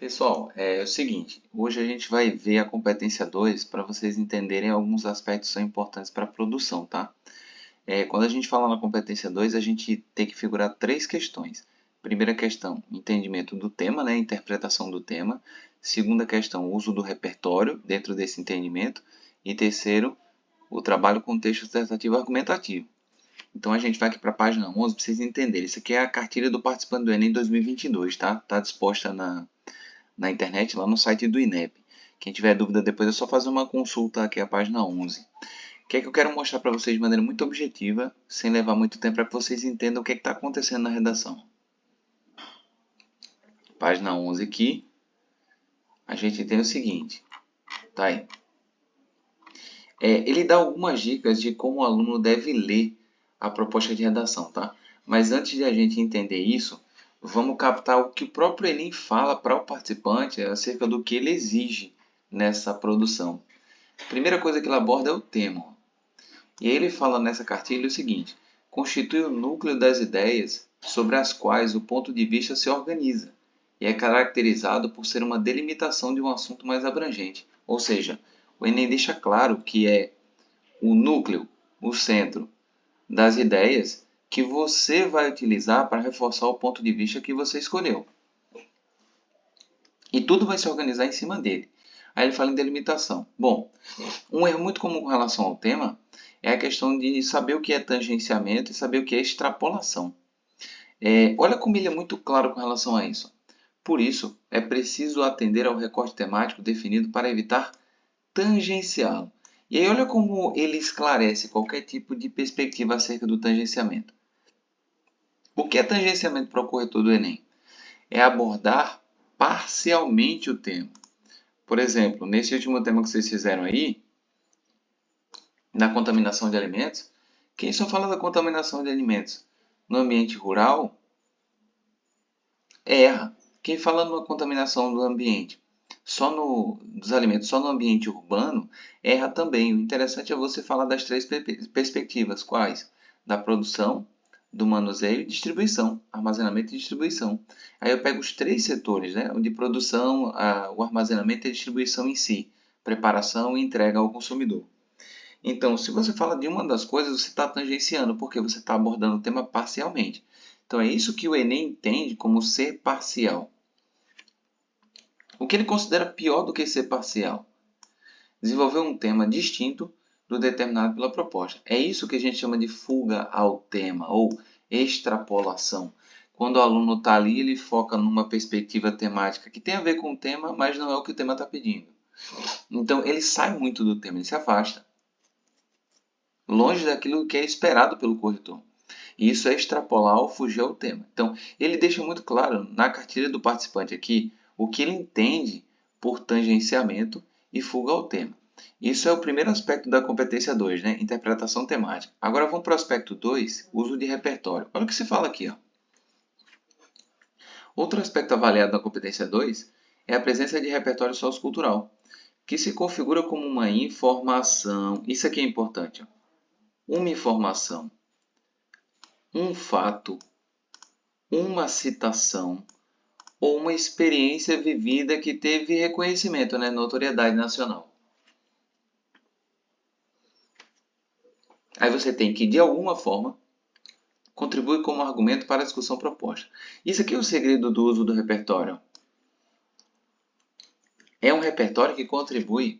Pessoal, é o seguinte, hoje a gente vai ver a competência 2 para vocês entenderem alguns aspectos que são importantes para a produção, tá? Quando a gente fala na competência 2, a gente tem que figurar três questões. Primeira questão, entendimento do tema, né? Interpretação do tema. Segunda questão, uso do repertório dentro desse entendimento. E terceiro, o trabalho com texto dissertativo argumentativo. Então a gente vai aqui para a página 11 para vocês entenderem. Isso aqui é a cartilha do participante do Enem 2022, tá? Está disposta na internet, lá no site do INEP. Quem tiver dúvida depois é só fazer uma consulta aqui à página 11. O que é que eu quero mostrar para vocês de maneira muito objetiva, sem levar muito tempo, para que vocês entendam o que está acontecendo na redação. Página 11 aqui, a gente tem o seguinte, tá aí. Ele dá algumas dicas de como o aluno deve ler a proposta de redação, tá? Mas antes de a gente entender isso, vamos captar o que o próprio Enem fala para o participante acerca do que ele exige nessa produção. A primeira coisa que ele aborda é o tema. E aí ele fala nessa cartilha o seguinte: constitui o núcleo das ideias sobre as quais o ponto de vista se organiza e é caracterizado por ser uma delimitação de um assunto mais abrangente. Ou seja, o Enem deixa claro que é o núcleo, o centro das ideias que você vai utilizar para reforçar o ponto de vista que você escolheu. E tudo vai se organizar em cima dele. Aí ele fala em delimitação. Bom, um erro muito comum com relação ao tema é a questão de saber o que é tangenciamento e saber o que é extrapolação. Olha como ele é muito claro com relação a isso. Por isso, é preciso atender ao recorte temático definido para evitar tangenciá-lo. E aí olha como ele esclarece qualquer tipo de perspectiva acerca do tangenciamento. O que é tangenciamento para o corretor do Enem? É abordar parcialmente o tema. Por exemplo, nesse último tema que vocês fizeram aí, na contaminação de alimentos, quem só fala da contaminação de alimentos no ambiente rural erra. Quem fala numa contaminação do ambiente dos alimentos só no ambiente urbano erra também. O interessante é você falar das três perspectivas. Quais? Da produção, do manuseio e distribuição. Armazenamento e distribuição. Aí eu pego os três setores, né? O de produção, o armazenamento e a distribuição em si. Preparação e entrega ao consumidor. Então, se você fala de uma das coisas, você está tangenciando, porque você está abordando o tema parcialmente. Então, é isso que o Enem entende como ser parcial. O que ele considera pior do que ser parcial? Desenvolver um tema distinto do determinado pela proposta. É isso que a gente chama de fuga ao tema, ou extrapolação. Quando o aluno está ali, ele foca numa perspectiva temática que tem a ver com o tema, mas não é o que o tema está pedindo. Então, ele sai muito do tema, ele se afasta. Longe daquilo que é esperado pelo corretor. E isso é extrapolar ou fugir ao tema. Então, ele deixa muito claro na cartilha do participante aqui o que ele entende por tangenciamento e fuga ao tema. Isso é o primeiro aspecto da competência 2, né? Interpretação temática. Agora vamos para o aspecto 2, uso de repertório. Olha o que se fala aqui. Ó. Outro aspecto avaliado na competência 2 é a presença de repertório sociocultural, que se configura como uma informação. Isso aqui é importante. Ó. Uma informação, um fato, uma citação ou uma experiência vivida que teve reconhecimento, né, notoriedade nacional. Aí você tem que, de alguma forma, contribuir como argumento para a discussão proposta. Isso aqui é o segredo do uso do repertório. É um repertório que contribui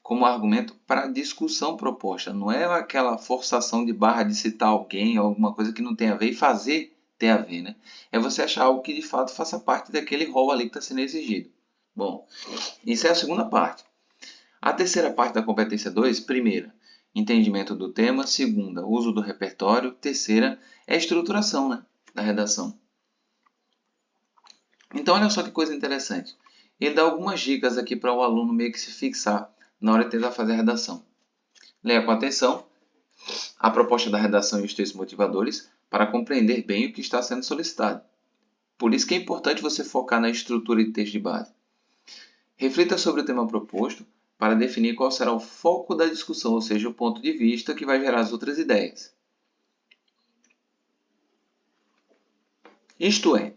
como argumento para a discussão proposta. Não é aquela forçação de barra de citar alguém ou alguma coisa que não tem a ver e fazer ter a ver, né? É você achar algo que de fato faça parte daquele rol ali que está sendo exigido. Bom, isso é a segunda parte. A terceira parte da competência 2, primeira, entendimento do tema. Segunda, uso do repertório. Terceira, é a estruturação, né, da redação. Então, olha só que coisa interessante. Ele dá algumas dicas aqui para o aluno meio que se fixar na hora de tentar fazer a redação. Leia com atenção a proposta da redação e os textos motivadores para compreender bem o que está sendo solicitado. Por isso que é importante você focar na estrutura de texto de base. Reflita sobre o tema proposto para definir qual será o foco da discussão, ou seja, o ponto de vista que vai gerar as outras ideias. Isto é,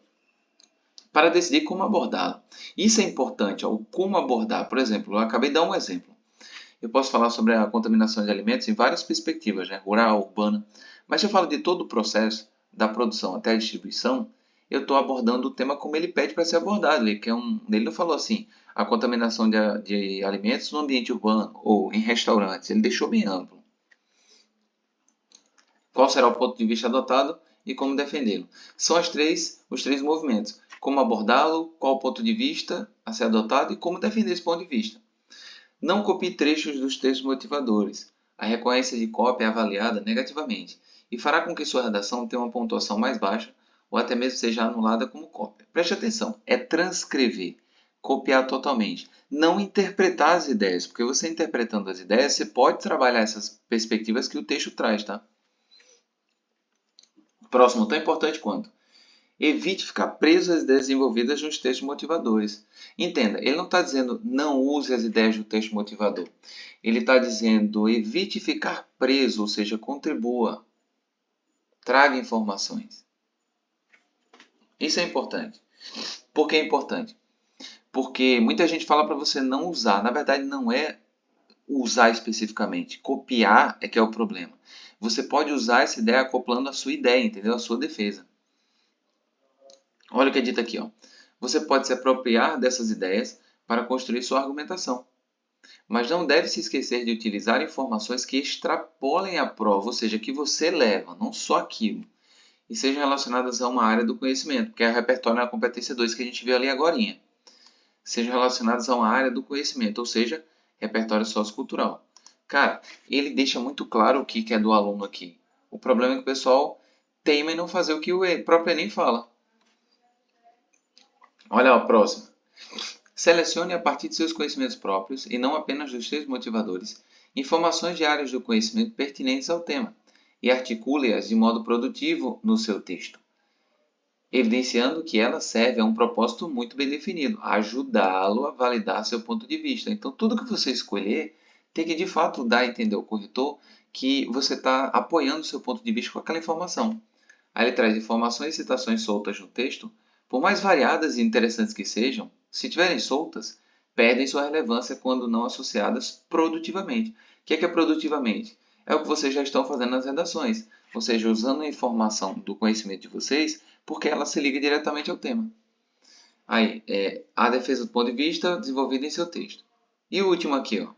para decidir como abordá-lo. Isso é importante, ó, o como abordar. Por exemplo, eu acabei de dar um exemplo. Eu posso falar sobre a contaminação de alimentos em várias perspectivas, né? Rural, urbana. Mas se eu falo de todo o processo, da produção até a distribuição, eu estou abordando o tema como ele pede para ser abordado. Ele não falou assim, a contaminação de alimentos no ambiente urbano ou em restaurantes. Ele deixou bem amplo. Qual será o ponto de vista adotado e como defendê-lo? São os três movimentos. Como abordá-lo, qual o ponto de vista a ser adotado e como defender esse ponto de vista. Não copie trechos dos textos motivadores. A recorrência de cópia é avaliada negativamente e fará com que sua redação tenha uma pontuação mais baixa ou até mesmo seja anulada como cópia. Preste atenção, é transcrever, copiar totalmente, não interpretar as ideias, porque você interpretando as ideias, você pode trabalhar essas perspectivas que o texto traz, tá? Próximo, tão importante quanto. Evite ficar preso às ideias desenvolvidas nos textos motivadores. Entenda, ele não está dizendo não use as ideias do texto motivador. Ele está dizendo evite ficar preso, ou seja, contribua. Traga informações. Isso é importante. Por que é importante? Porque muita gente fala para você não usar. Na verdade, não é usar especificamente. Copiar é que é o problema. Você pode usar essa ideia acoplando a sua ideia, entendeu? A sua defesa. Olha o que é dito aqui, ó. Você pode se apropriar dessas ideias para construir sua argumentação, mas não deve se esquecer de utilizar informações que extrapolem a prova, ou seja, que você leva, não só aquilo, e sejam relacionadas a uma área do conhecimento, que é o repertório na competência 2 que a gente viu ali agorinha. Sejam relacionadas a uma área do conhecimento, ou seja, repertório sociocultural. Cara, ele deixa muito claro o que é do aluno aqui. O problema é que o pessoal teima em não fazer o que o próprio Enem fala. Olha a próxima. Selecione a partir de seus conhecimentos próprios e não apenas dos seus motivadores informações de áreas do conhecimento pertinentes ao tema e articule-as de modo produtivo no seu texto, evidenciando que ela serve a um propósito muito bem definido, ajudá-lo a validar seu ponto de vista. Então, tudo que você escolher tem que de fato dar a entender ao corretor que você está apoiando o seu ponto de vista com aquela informação. Aí ele traz informações e citações soltas no texto, por mais variadas e interessantes que sejam, se tiverem soltas, perdem sua relevância quando não associadas produtivamente. O que é produtivamente? É o que vocês já estão fazendo nas redações, ou seja, usando a informação do conhecimento de vocês, porque ela se liga diretamente ao tema. Aí, a defesa do ponto de vista desenvolvida em seu texto. E o último aqui, ó.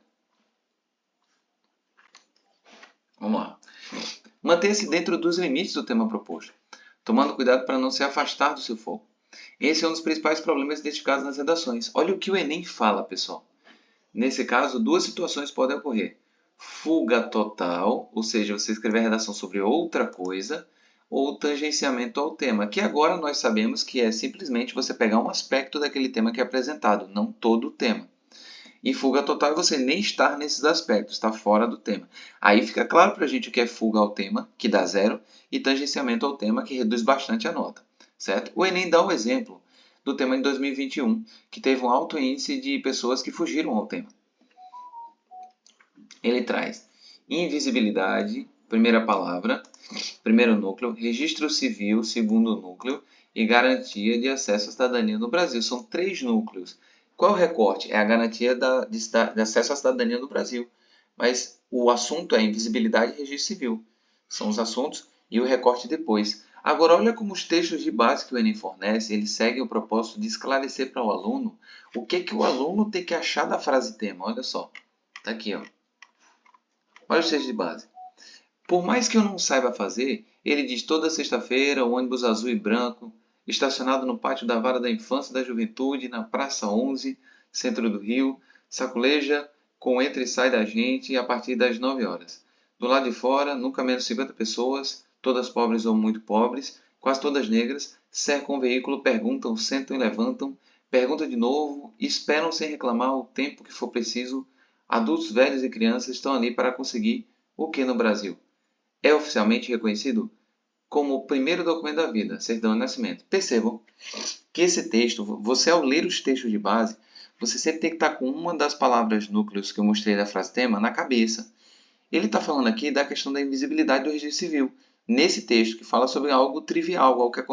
Vamos lá. Mantenha-se dentro dos limites do tema proposto, tomando cuidado para não se afastar do seu foco. Esse é um dos principais problemas identificados nas redações. Olha o que o Enem fala, pessoal. Nesse caso, duas situações podem ocorrer. Fuga total, ou seja, você escrever a redação sobre outra coisa, ou tangenciamento ao tema, que agora nós sabemos que é simplesmente você pegar um aspecto daquele tema que é apresentado, não todo o tema. E fuga total é você nem estar nesses aspectos, está fora do tema. Aí fica claro para a gente o que é fuga ao tema, que dá 0, e tangenciamento ao tema, que reduz bastante a nota. Certo? O Enem dá o exemplo do tema de 2021, que teve um alto índice de pessoas que fugiram ao tema. Ele traz invisibilidade, primeira palavra, primeiro núcleo, registro civil, segundo núcleo, e garantia de acesso à cidadania no Brasil. São 3 núcleos. Qual é o recorte? É a garantia de acesso à cidadania no Brasil. Mas o assunto é invisibilidade e registro civil. São os assuntos e o recorte depois. Agora, olha como os textos de base que o Enem fornece, eles seguem o propósito de esclarecer para o aluno o que o aluno tem que achar da frase tema. Olha só, está aqui, ó. Olha os textos de base. Por mais que eu não saiba fazer, ele diz toda sexta-feira, o ônibus azul e branco, estacionado no pátio da Vara da Infância e da Juventude, na Praça 11, centro do Rio, sacoleja com entra e sai da gente a partir das 9 horas. Do lado de fora, nunca menos 50 pessoas, todas pobres ou muito pobres, quase todas negras, cercam o veículo, perguntam, sentam e levantam, perguntam de novo, esperam sem reclamar o tempo que for preciso. Adultos, velhos e crianças estão ali para conseguir o que no Brasil? É oficialmente reconhecido como o primeiro documento da vida, certidão de nascimento. Percebam que esse texto, você ao ler os textos de base, você sempre tem que estar com uma das palavras núcleos que eu mostrei da frase tema na cabeça. Ele está falando aqui da questão da invisibilidade do registro civil. Nesse texto, que fala sobre algo trivial, algo que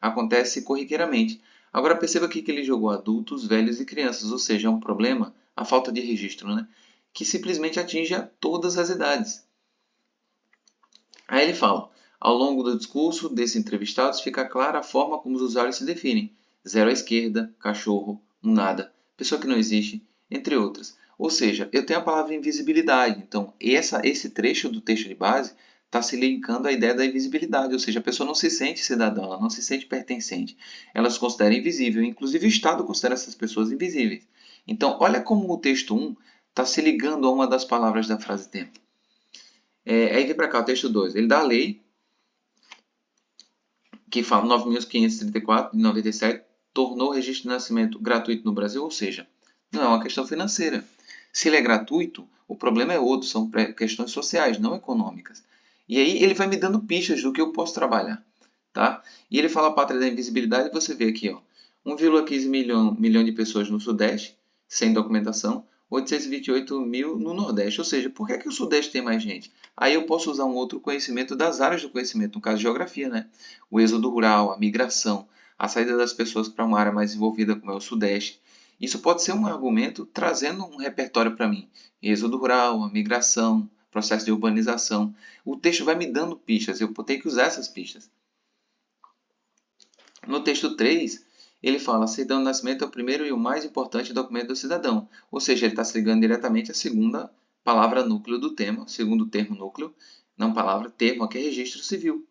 acontece corriqueiramente. Agora perceba aqui que ele jogou adultos, velhos e crianças, ou seja, é um problema, a falta de registro, né? Que simplesmente atinge a todas as idades. Aí ele fala, ao longo do discurso desses entrevistados fica clara a forma como os usuários se definem. Zero à esquerda, cachorro, um nada, pessoa que não existe, entre outras. Ou seja, eu tenho a palavra invisibilidade. Então, esse trecho do texto de base está se linkando à ideia da invisibilidade. Ou seja, a pessoa não se sente cidadã, ela não se sente pertencente. Ela se considera invisível. Inclusive, o Estado considera essas pessoas invisíveis. Então, olha como o texto 1 está se ligando a uma das palavras da frase tema. Aí vem para cá o texto 2. Ele dá a lei, que fala 9.534 de 97, tornou o registro de nascimento gratuito no Brasil, ou seja, não é uma questão financeira. Se ele é gratuito, o problema é outro, são questões sociais, não econômicas. E aí ele vai me dando pistas do que eu posso trabalhar. Tá? E ele fala a pátria da invisibilidade, você vê aqui, ó, 1,15 milhão de pessoas no Sudeste, sem documentação, 828 mil no Nordeste. Ou seja, por que o Sudeste tem mais gente? Aí eu posso usar um outro conhecimento das áreas do conhecimento, no caso geografia, né? O êxodo rural, a migração, a saída das pessoas para uma área mais desenvolvida como é o Sudeste. Isso pode ser um argumento trazendo um repertório para mim. Êxodo rural, a migração, processo de urbanização. O texto vai me dando pistas, eu tenho que usar essas pistas. No texto 3, ele fala: certidão de nascimento é o primeiro e o mais importante documento do cidadão. Ou seja, ele está se ligando diretamente à segunda palavra núcleo do tema, segundo termo núcleo, não palavra, termo, aqui é registro civil.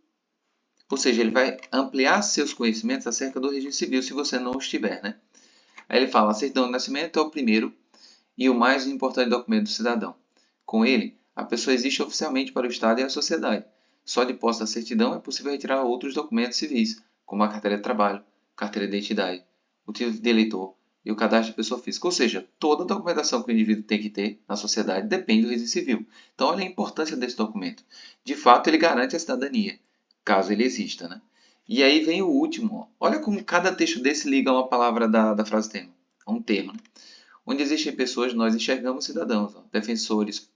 Ou seja, ele vai ampliar seus conhecimentos acerca do registro civil, se você não estiver, né? Aí ele fala: a certidão de nascimento é o primeiro e o mais importante documento do cidadão. Com ele, a pessoa existe oficialmente para o Estado e a sociedade. Só de posse da certidão é possível retirar outros documentos civis, como a carteira de trabalho, carteira de identidade, o título de eleitor e o cadastro de pessoa física. Ou seja, toda a documentação que o indivíduo tem que ter na sociedade depende do registro civil. Então, olha a importância desse documento. De fato, ele garante a cidadania, caso ele exista, né? E aí vem o último. Olha como cada texto desse liga a uma palavra da frase tema, a um termo, né? Onde existem pessoas, nós enxergamos cidadãos, ó, defensoras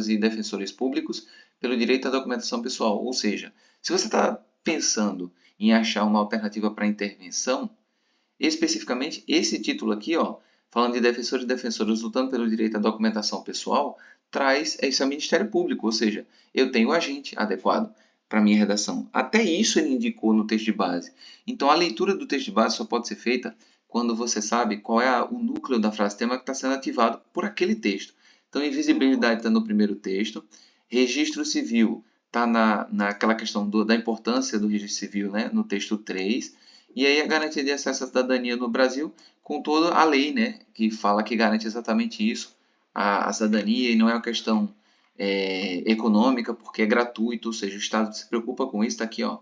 e defensores públicos pelo direito à documentação pessoal. Ou seja, se você está pensando em achar uma alternativa para intervenção, especificamente esse título aqui, ó, falando de defensores e defensoras lutando pelo direito à documentação pessoal, traz isso ao Ministério Público, ou seja, eu tenho o agente adequado para minha redação. Até isso ele indicou no texto de base. Então a leitura do texto de base só pode ser feita quando você sabe qual é o núcleo da frase tema que está sendo ativado por aquele texto. Então invisibilidade está no primeiro texto, registro civil está naquela questão da importância do registro civil, né, no texto 3, e aí a garantia de acesso à cidadania no Brasil, com toda a lei, né, que fala que garante exatamente isso, a cidadania, e não é uma questão econômica, porque é gratuito, ou seja, o Estado se preocupa com isso, está aqui, ó,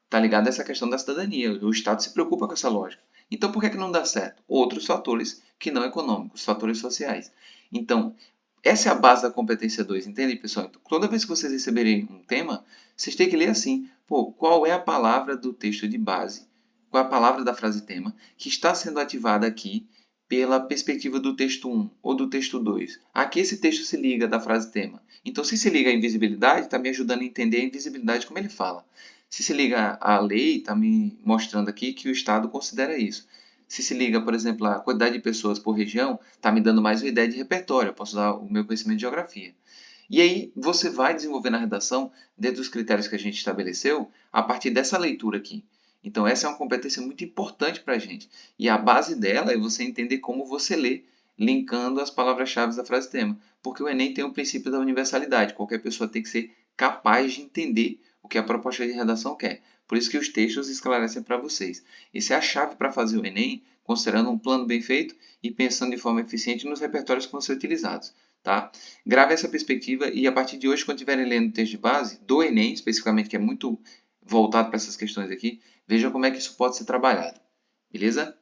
está ligado a essa questão da cidadania, o Estado se preocupa com essa lógica. Então, por que não dá certo? Outros fatores que não econômicos, fatores sociais. Então, essa é a base da competência 2, entende, pessoal? Então, toda vez que vocês receberem um tema, vocês têm que ler assim, pô, qual é a palavra do texto de base, qual é a palavra da frase tema, que está sendo ativada aqui pela perspectiva do texto 1 ou do texto 2. Aqui esse texto se liga da frase tema. Então, se se liga à invisibilidade, está me ajudando a entender a invisibilidade como ele fala. Se liga à lei, está me mostrando aqui que o Estado considera isso. Se liga, por exemplo, à quantidade de pessoas por região, está me dando mais uma ideia de repertório. Eu posso usar o meu conhecimento de geografia. E aí você vai desenvolver na redação, dentro dos critérios que a gente estabeleceu, a partir dessa leitura aqui. Então essa é uma competência muito importante para a gente. E a base dela é você entender como você lê, linkando as palavras-chave da frase tema. Porque o Enem tem o princípio da universalidade. Qualquer pessoa tem que ser capaz de entender o que a proposta de redação quer. Por isso que os textos esclarecem para vocês. Essa é a chave para fazer o Enem, considerando um plano bem feito e pensando de forma eficiente nos repertórios que vão ser utilizados. Tá? Grave essa perspectiva e a partir de hoje, quando estiverem lendo o texto de base, do Enem especificamente, que é muito voltado para essas questões aqui, vejam como é que isso pode ser trabalhado. Beleza?